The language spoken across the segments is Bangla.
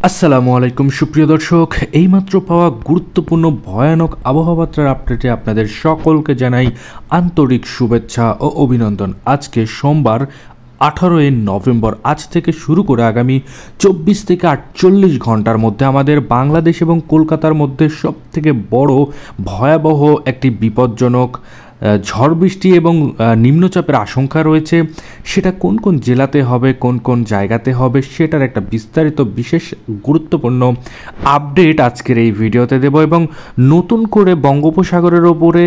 আসসালামু আলাইকুম সুপ্রিয় দর্শক, এইমাত্র পাওয়া গুরুত্বপূর্ণ ভয়ানক আবহাওয়ার আপডেটে আপনাদের সকলকে জানাই আন্তরিক শুভেচ্ছা ও অভিনন্দন। আজকে সোমবার 18 নভেম্বর। আজ থেকে শুরু করে আগামী 24 থেকে 48 ঘন্টার মধ্যে আমাদের বাংলাদেশ এবং কলকাতার মধ্যে সবথেকে বড় ভয়াবহ একটি বিপজ্জনক ঝড় বৃষ্টি এবং নিম্নচাপের আশঙ্কা রয়েছে। সেটা কোন কোন জেলাতে হবে, কোন কোন জায়গাতে হবে, সেটার একটা বিস্তারিত বিশেষ গুরুত্বপূর্ণ আপডেট আজকের এই ভিডিওতে দেব। এবং নতুন করে বঙ্গোপসাগরের ওপরে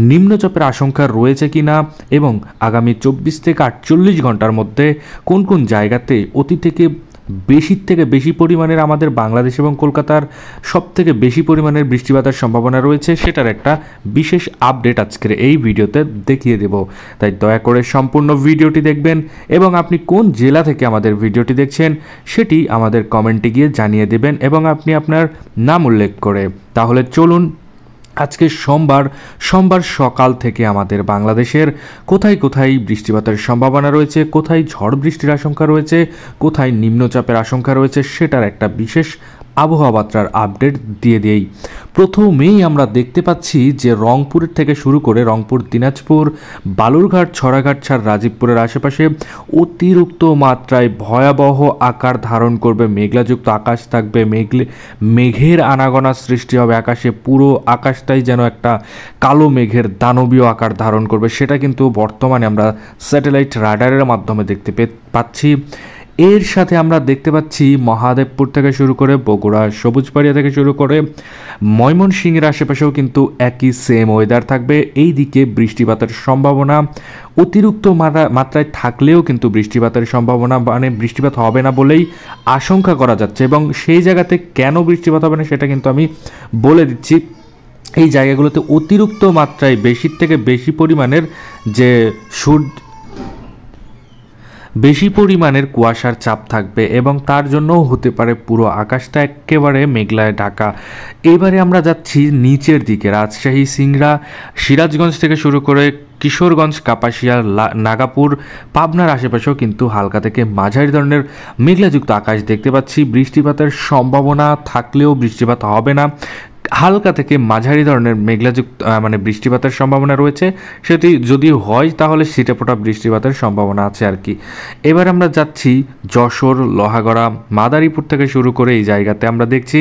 নিম্নচাপের আশঙ্কা রয়েছে কি না, এবং আগামী 24 থেকে 48 ঘন্টার মধ্যে কোন কোন জায়গাতে অতি থেকে বেশি পরিমাণের আমাদের বাংলাদেশ এবং কলকাতার সবথেকে বেশি পরিমাণের বৃষ্টিপাতের সম্ভাবনা রয়েছে, সেটার একটা বিশেষ আপডেট আজকের এই ভিডিওতে দেখিয়ে দেব। তাই দয়া করে সম্পূর্ণ ভিডিওটি দেখবেন এবং আপনি কোন জেলা থেকে আমাদের ভিডিওটি দেখছেন সেটি আমাদের কমেন্টে গিয়ে জানিয়ে দেবেন এবং আপনি আপনার নাম উল্লেখ করে। তাহলে চলুন আজকে সোমবার সকাল থেকে আমাদের বাংলাদেশের কোথায় কোথায় বৃষ্টিপাতের সম্ভাবনা রয়েছে, কোথায় ঝড় বৃষ্টির আশঙ্কা রয়েছে, কোথায় নিম্নচাপের আশঙ্কা রয়েছে, সেটার একটা বিশেষ আবহাওয়ার আপডেট দিয়ে দিই। প্রথমেই আমরা দেখতে পাচ্ছি যে রংপুরের থেকে শুরু করে রংপুর, দিনাজপুর, বালুরঘাট, ছড়াঘাট ছাড় রাজীবপুরের আশেপাশে অতিরিক্ত মাত্রায় ভয়াবহ আকার ধারণ করবে, মেঘলাযুক্ত আকাশ থাকবে, মেঘের আনাগোনা সৃষ্টি হবে আকাশে, পুরো আকাশটাই যেন একটা কালো মেঘের দানবীয় আকার ধারণ করবে। সেটা কিন্তু বর্তমানে আমরা স্যাটেলাইট রাডারের মাধ্যমে দেখতে পাচ্ছি। এর সাথে আমরা দেখতে পাচ্ছি মহাদেবপুর থেকে শুরু করে বগুড়া, সবুজবাড়িয়া থেকে শুরু করে ময়মনসিংহের আশেপাশেও কিন্তু একই সেম ওয়েদার থাকবে। এই দিকে বৃষ্টিপাতের সম্ভাবনা অতিরিক্ত মাত্রায় থাকলেও কিন্তু বৃষ্টিপাতের সম্ভাবনা মানে বৃষ্টিপাত হবে না বলেই আশঙ্কা করা যাচ্ছে। এবং সেই জায়গাতে কেন বৃষ্টিপাত হবে না সেটা কিন্তু আমি বলে দিচ্ছি। এই জায়গাগুলোতে অতিরিক্ত মাত্রায় বেশির থেকে বেশি পরিমাণের যে বেশি পরিমাণের কুয়াশার চাপ থাকবে এবং তার জন্যও হতে পারে পুরো আকাশটা একেবারে মেঘলায় ঢাকা। এবারে আমরা যাচ্ছি নিচের দিকে, রাজশাহী, সিংড়া, সিরাজগঞ্জ থেকে শুরু করে কিশোরগঞ্জ, কাপাসিয়া, নাগাপুর, পাবনার আশেপাশেও কিন্তু হালকা থেকে মাঝারি ধরনের মেঘলাযুক্ত আকাশ দেখতে পাচ্ছি। বৃষ্টিপাতের সম্ভাবনা থাকলেও বৃষ্টিপাত হবে না, হালকা থেকে মাঝারি ধরনের মেঘলাযুক্ত মানে বৃষ্টিপাতের সম্ভাবনা রয়েছে। সেটি যদি হয় তাহলে ছিটেফোঁটা বৃষ্টিপাতের সম্ভাবনা আছে আর কি। এবার আমরা যাচ্ছি যশোর, লোহাগড়া, মাদারীপুর থেকে শুরু করে এই জায়গাতে আমরা দেখছি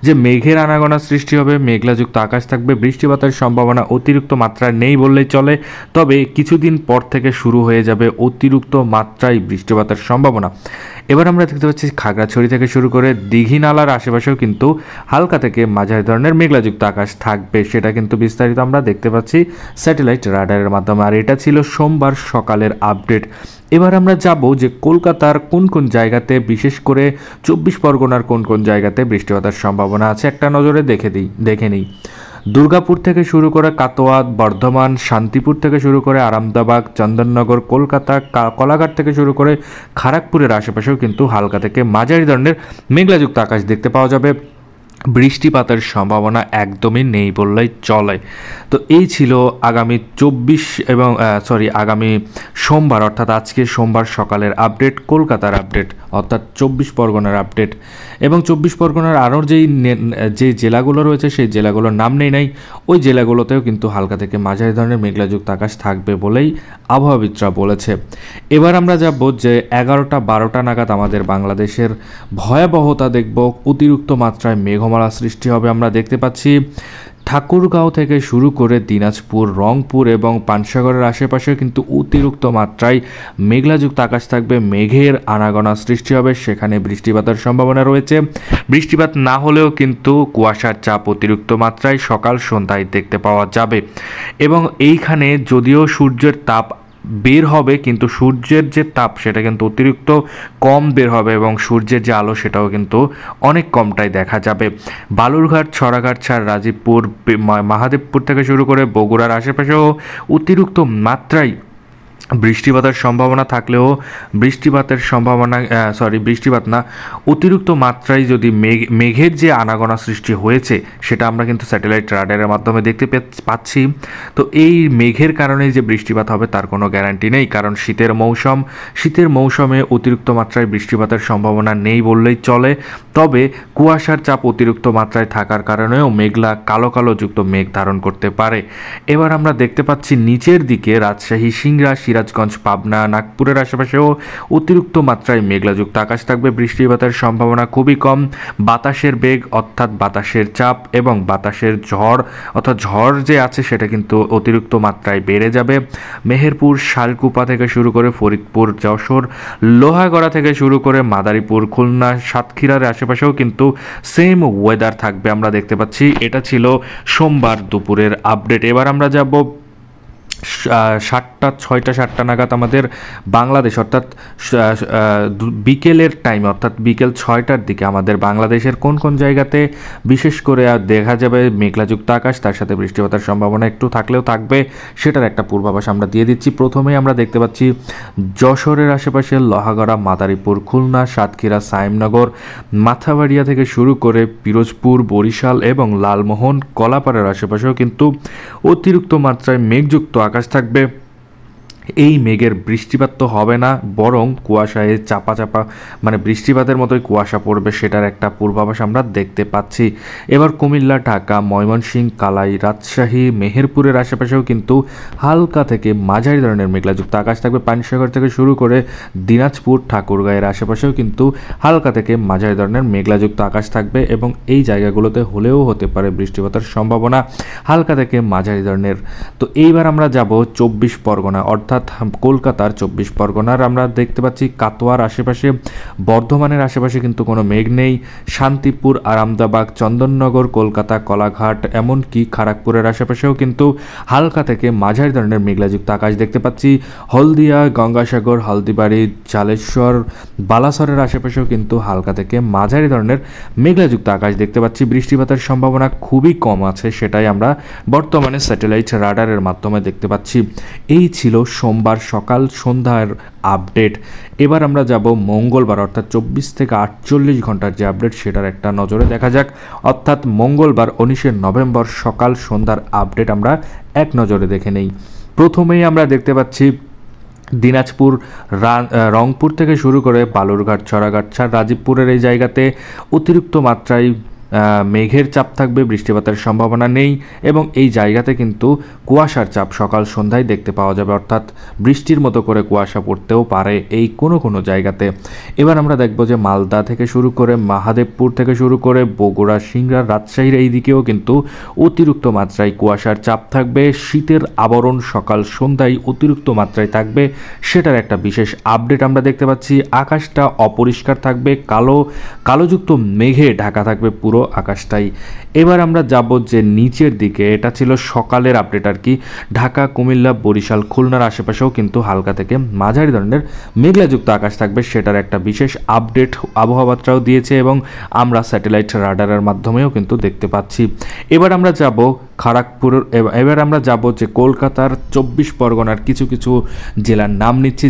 যে মেঘের আনাগোনা সৃষ্টি হবে, মেঘলাযুক্ত আকাশ থাকবে, বৃষ্টিপাতের সম্ভাবনা অতিরিক্ত মাত্রায় নেই বললেই চলে, তবে কিছুদিন পর থেকে শুরু হয়ে যাবে অতিরিক্ত মাত্রায় বৃষ্টিপাতের সম্ভাবনা। এবার আমরা দেখতে পাচ্ছি খাগড়াছড়ি থেকে শুরু করে দীঘিনালার আশেপাশেও কিন্তু হালকা থেকে মাঝারি ধরনের মেঘলাযুক্ত আকাশ থাকবে। সেটা কিন্তু বিস্তারিত আমরা দেখতে পাচ্ছি স্যাটেলাইট রাডারের মাধ্যমে। আর এটা ছিল সোমবার সকালের আপডেট। এবার আমরা যাব যে কলকাতার কোন কোন জায়গাতে, বিশেষ করে 24 পরগনার কোন কোন জায়গাতে বৃষ্টিপাতের সম্ভাবনা আছে একটা নজরে দেখে নিই। দুর্গাপুর থেকে শুরু করে কাটোয়া, বর্ধমান, শান্তিপুর থেকে শুরু করে আরামদাবাগ, চন্দননগর, কলকাতা, কলাঘাট থেকে শুরু করে খড়গপুরের আশেপাশেও কিন্তু হালকা থেকে মাঝারি ধরনের মেঘলাযুক্ত আকাশ দেখতে পাওয়া যাবে। বৃষ্টিপাতের সম্ভাবনা একদমই নেই বললেই চলে। তো এই ছিল আগামী আগামী সোমবার অর্থাৎ আজকে সোমবার সকালের আপডেট, কলকাতার আপডেট অর্থাৎ 24 পরগনার আপডেট। এবং 24 পরগনার আরও যে জেলাগুলো রয়েছে সেই জেলাগুলোর নাম নাই, ওই জেলাগুলোতেও কিন্তু হালকা থেকে মাঝারি ধরনের মেঘলাযুক্ত আকাশ থাকবে বলেই আবহাওয়াবিদরা বলেছে। এবার আমরা যাব যে 11টা-12টা নাগাদ আমাদের বাংলাদেশের ভয়াবহতা দেখব। অতিরিক্ত মাত্রায় মেঘমালা সৃষ্টি হবে। আমরা দেখতে পাচ্ছি ঠাকুরগাঁও থেকে শুরু করে দিনাজপুর, রংপুর এবং পানসাগরের আশেপাশে কিন্তু অতিরিক্ত মাত্রায় মেঘলাযুক্ত আকাশ থাকবে, মেঘের আনাগোনা সৃষ্টি হবে, সেখানে বৃষ্টিপাতের সম্ভাবনা রয়েছে। বৃষ্টিপাত না হলেও কিন্তু কুয়াশার চাপ অতিরিক্ত মাত্রায় সকাল সন্ধ্যায় দেখতে পাওয়া যাবে। এবং এইখানে যদিও সূর্যের তাপ বের হবে কিন্তু সূর্যের যে তাপ সেটা কিন্তু অতিরিক্ত কম বের হবে এবং সূর্যের যে আলো সেটাও কিন্তু অনেক কমটাই দেখা যাবে। বালুরঘাট, ছড়াঘাট ছাড় রাজীবপুর, মহাদেবপুর থেকে শুরু করে বগুড়ার আশেপাশেও অতিরিক্ত মাত্রায় বৃষ্টিপাতের সম্ভাবনা থাকলেও বৃষ্টিপাতের সম্ভাবনা বৃষ্টিপাত না, অতিরিক্ত মাত্রায় যদি মেঘের যে আনাগোনা সৃষ্টি হয়েছে সেটা আমরা কিন্তু স্যাটেলাইট রাডারের মাধ্যমে দেখতে পাচ্ছি। তো এই মেঘের কারণে যে বৃষ্টিপাত হবে তার কোনো গ্যারান্টি নেই, কারণ শীতের মৌসুমে অতিরিক্ত মাত্রায় বৃষ্টিপাতের সম্ভাবনা নেই বললেই চলে। তবে কুয়াশার চাপ অতিরিক্ত মাত্রায় থাকার কারণেও মেঘলা কালো কালো যুক্ত মেঘ ধারণ করতে পারে। এবার আমরা দেখতে পাচ্ছি নিচের দিকে রাজশাহী, সিংড়া, সিরাজগঞ্জ, পাবনা, নাগপুরের আশেপাশেও অতিরিক্ত মাত্রায় মেঘলাযুক্ত আকাশ থাকবে। বৃষ্টিপাতের সম্ভাবনা খুবই কম। বাতাসের বেগ অর্থাৎ বাতাসের চাপ এবং বাতাসের ঝড় অর্থাৎ ঝড় যে আছে সেটা কিন্তু অতিরিক্ত মাত্রায় বেড়ে যাবে। মেহেরপুর, শালকুপা থেকে শুরু করে ফরিদপুর, যশোর, লোহাগড়া থেকে শুরু করে মাদারীপুর, খুলনা, সাতক্ষীরার আশেপাশেও কিন্তু সেম ওয়েদার থাকবে আমরা দেখতে পাচ্ছি। এটা ছিল সোমবার দুপুরের আপডেট। এবার আমরা যাব 6টা নাগাদ আমাদের বাংলাদেশ, অর্থাৎ বিকেলের টাইম, অর্থাৎ বিকেল 6টার দিকে আমাদের বাংলাদেশের কোন কোন জায়গাতে বিশেষ করে দেখা যাবে মেঘলাযুক্ত আকাশ, তার সাথে বৃষ্টিপাতের সম্ভাবনা একটু থাকলেও থাকবে, সেটার একটা পূর্বাভাস আমরা দিয়ে দিচ্ছি। প্রথমেই আমরা দেখতে পাচ্ছি যশোরের আশেপাশে লোহাগড়া, মাদারীপুর, খুলনা, সাতক্ষীরা, সাইমনগর, মাথাবাড়িয়া থেকে শুরু করে পিরোজপুর, বরিশাল এবং লালমোহন, কলাপাড়ার আশেপাশেও কিন্তু অতিরিক্ত মাত্রায় মেঘযুক্ত আকাশ থাকবে। এই মেঘের বৃষ্টিপাত তো হবে না, বরং কুয়াশায় চাপা মানে বৃষ্টিপাতের মতোই কুয়াশা পড়বে, সেটার একটা পূর্বাভাস আমরা দেখতে পাচ্ছি। এবার কুমিল্লা, ঢাকা, ময়মনসিংহ, কালাই, রাজশাহী, মেহেরপুরের আশেপাশেও কিন্তু হালকা থেকে মাঝারি ধরনের মেঘলাযুক্ত আকাশ থাকবে। পানিসাগর থেকে শুরু করে দিনাজপুর, ঠাকুরগাঁয়ের আশেপাশেও কিন্তু হালকা থেকে মাঝারি ধরনের মেঘলাযুক্ত আকাশ থাকবে এবং এই জায়গাগুলোতে হলেও হতে পারে বৃষ্টিপাতের সম্ভাবনা হালকা থেকে মাঝারি ধরনের। তো এইবার আমরা যাব 24 পরগনা, অর্থাৎ কলকাতার 24 পরগনার আমরা দেখতে পাচ্ছি কাটোয়ার আশেপাশে, বর্ধমানের আশেপাশে কিন্তু কোনো মেঘ নেই। শান্তিপুর, আরামদাবাগ, চন্দননগর, কলকাতা, কলাঘাট, এমনকি খড়গপুরের আশেপাশেও কিন্তু হালকা থেকে মাঝারি ধরনের মেঘলাযুক্ত আকাশ দেখতে পাচ্ছি। হলদিয়া, গঙ্গাসাগর, হলদিবাড়ি, জালেশ্বর, বালাসরের আশেপাশেও কিন্তু হালকা থেকে মাঝারি ধরনের মেঘলাযুক্ত আকাশ দেখতে পাচ্ছি। বৃষ্টিপাতের সম্ভাবনা খুবই কম আছে, সেটাই আমরা বর্তমানে স্যাটেলাইট রাডারের মাধ্যমে দেখতে পাচ্ছি। এই ছিল সোমবার সকাল সন্ধ্যার আপডেট। এবার আমরা যাব মঙ্গলবার, অর্থাৎ 24 থেকে 48 ঘন্টার যে আপডেট সেটার একটা নজরে দেখা যাক। অর্থাৎ মঙ্গলবার 19শে নভেম্বর সকাল সন্ধ্যার আপডেট আমরা এক নজরে দেখে নেই। প্রথমেই আমরা দেখতে পাচ্ছি দিনাজপুর, রংপুর থেকে শুরু করে বালুরঘাট, ছড়াঘাট, রাজীবপুরের এই জায়গাতে অতিরিক্ত মাত্রায় মেঘের চাপ থাকবে, বৃষ্টিপাতের সম্ভাবনা নেই এবং এই জায়গাতে কিন্তু কুয়াশার চাপ সকাল সন্ধ্যায় দেখতে পাওয়া যাবে, অর্থাৎ বৃষ্টির মতো করে কুয়াশা পড়তেও পারে এই কোনো জায়গাতে। এবার আমরা দেখব যে মালদা থেকে শুরু করে মহাদেবপুর থেকে শুরু করে বগুড়া, সিংড়া, রাজশাহীর এই দিকেও কিন্তু অতিরিক্ত মাত্রায় কুয়াশার চাপ থাকবে। শীতের আবরণ সকাল সন্ধ্যায় অতিরিক্ত মাত্রায় থাকবে, সেটার একটা বিশেষ আপডেট আমরা দেখতে পাচ্ছি। আকাশটা অপরিষ্কার থাকবে, কালোযুক্ত মেঘে ঢাকা থাকবে পুরো আকাশটাই। এবার আমরা যাব যে নিচের দিকে, এটা ছিল সকালের আপডেট আর কি। ঢাকা, কুমিল্লা, বরিশাল, খুলনার আশেপাশেও কিন্তু হালকা থেকে মাঝারি ধরনের মেঘলাযুক্ত আকাশ থাকবে, সেটার একটা বিশেষ আপডেট আবহাওয়াটাও দিয়েছে এবং আমরা স্যাটেলাইট রাডারের মাধ্যমেও কিন্তু দেখতে পাচ্ছি। এবার আমরা যাব খড়গপুর, এবার আমরা যাব যে কলকাতার 24 পরগনার কিছু কিছু জেলার নাম নিচ্ছি,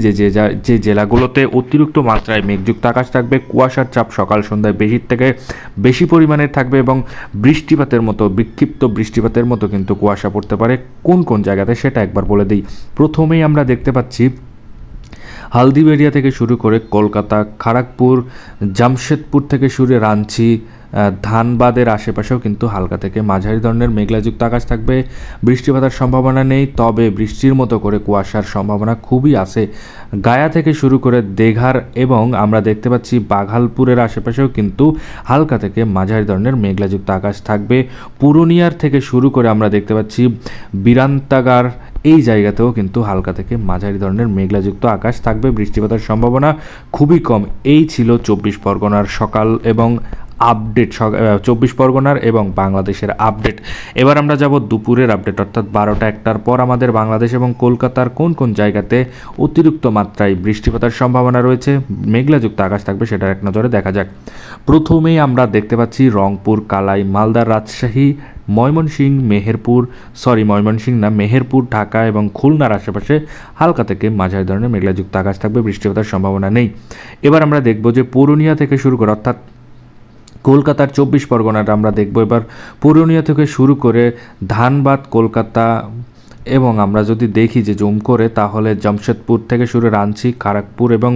যে জেলাগুলোতে অতিরিক্ত মাত্রায় মেঘযুক্ত আকাশ থাকবে, কুয়াশার চাপ সকাল সন্ধ্যায় বেশির থেকে বেশি পরিমাণে থাকবে এবং বৃষ্টিপাতের মতো বিক্ষিপ্ত বৃষ্টিপাতের মতো কিন্তু কুয়াশা পড়তে পারে কোন কোন জায়গাতে সেটা একবার বলে দিই। প্রথমেই আমরা দেখতে পাচ্ছি হালদিবেড়িয়া থেকে শুরু করে কলকাতা, খড়গপুর, জামশেদপুর থেকে শুরু রাঞ্চি, ধানবাদের আশেপাশেও কিন্তু হালকা থেকে মাঝারি ধরনের মেঘলাযুক্ত আকাশ থাকবে, বৃষ্টিপাতের সম্ভাবনা নেই, তবে বৃষ্টির মতো করে কুয়াশার সম্ভাবনা খুবই আছে। গায়া থেকে শুরু করে দেঘার এবং আমরা দেখতে পাচ্ছি বাঘালপুরের আশেপাশেও কিন্তু হালকা থেকে মাঝারি ধরনের মেঘলাযুক্ত আকাশ থাকবে। পুরুলিয়ার থেকে শুরু করে আমরা দেখতে পাচ্ছি বিরান্তাগার, এই জায়গাতেও কিন্তু হালকা থেকে মাঝারি ধরনের মেঘলাযুক্ত আকাশ থাকবে, বৃষ্টিপাতের সম্ভাবনা খুবই কম। এই ছিল 24 পরগনার সকাল এবং আপডেট 24 পরগনার এবং বাংলাদেশের আপডেট। এবার আমরা যাব দুপুরের আপডেট, অর্থাৎ 12টা 1টার পর আমাদের বাংলাদেশ এবং কলকাতার কোন কোন জায়গাতে অতিরিক্ত মাত্রায় বৃষ্টিপাতের সম্ভাবনা রয়েছে, মেঘলাযুক্ত আকাশ থাকবে, সেটার এক নজরে দেখা যাক। প্রথমেই আমরা দেখতে পাচ্ছি রংপুর, কালাই, মালদা, রাজশাহী, মেহেরপুর, ঢাকা এবং খুলনার আশেপাশে হালকা থেকে মাঝারি ধরনের মেঘলাযুক্ত আকাশ থাকবে, বৃষ্টিপাতের সম্ভাবনা নেই। এবার আমরা দেখব যে পুরুলিয়া থেকে শুরু করে অর্থাৎ কলকাতার 24 পরগনাটা আমরা দেখব। এবার পুরুলিয়া থেকে শুরু করে ধানবাদ, কলকাতা এবং আমরা যদি দেখি যে জুম করে, তাহলে জামশেদপুর থেকে শুরু রাঞ্চি, খড়গপুর এবং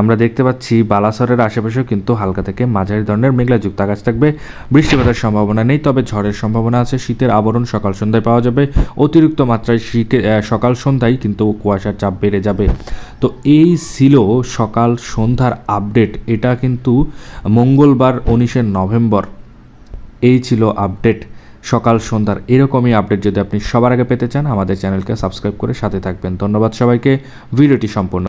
আমরা দেখতে পাচ্ছি বালাসরের আশেপাশেও কিন্তু হালকা থেকে মাঝারি ধরনের মেঘলাযুক্ত আকাশ থাকবে, বৃষ্টিপাতের সম্ভাবনা নেই, তবে ঝড়ের সম্ভাবনা আছে। শীতের আবরণ সকাল সন্ধ্যায় পাওয়া যাবে, অতিরিক্ত মাত্রায় সকাল সন্ধ্যায় কিন্তু কুয়াশার চাপ বেড়ে যাবে। তো এই ছিল সকাল সন্ধ্যার আপডেট, এটা কিন্তু মঙ্গলবার 19 নভেম্বর। এই ছিল আপডেট সকাল সন্ধ্যার। এরকমই আপডেট যদি আপনি সবার আগে পেতে চান, আমাদের চ্যানেলকে সাবস্ক্রাইব করে সাথে থাকবেন। ধন্যবাদ সবাইকে। ভিডিওটি সম্পূর্ণ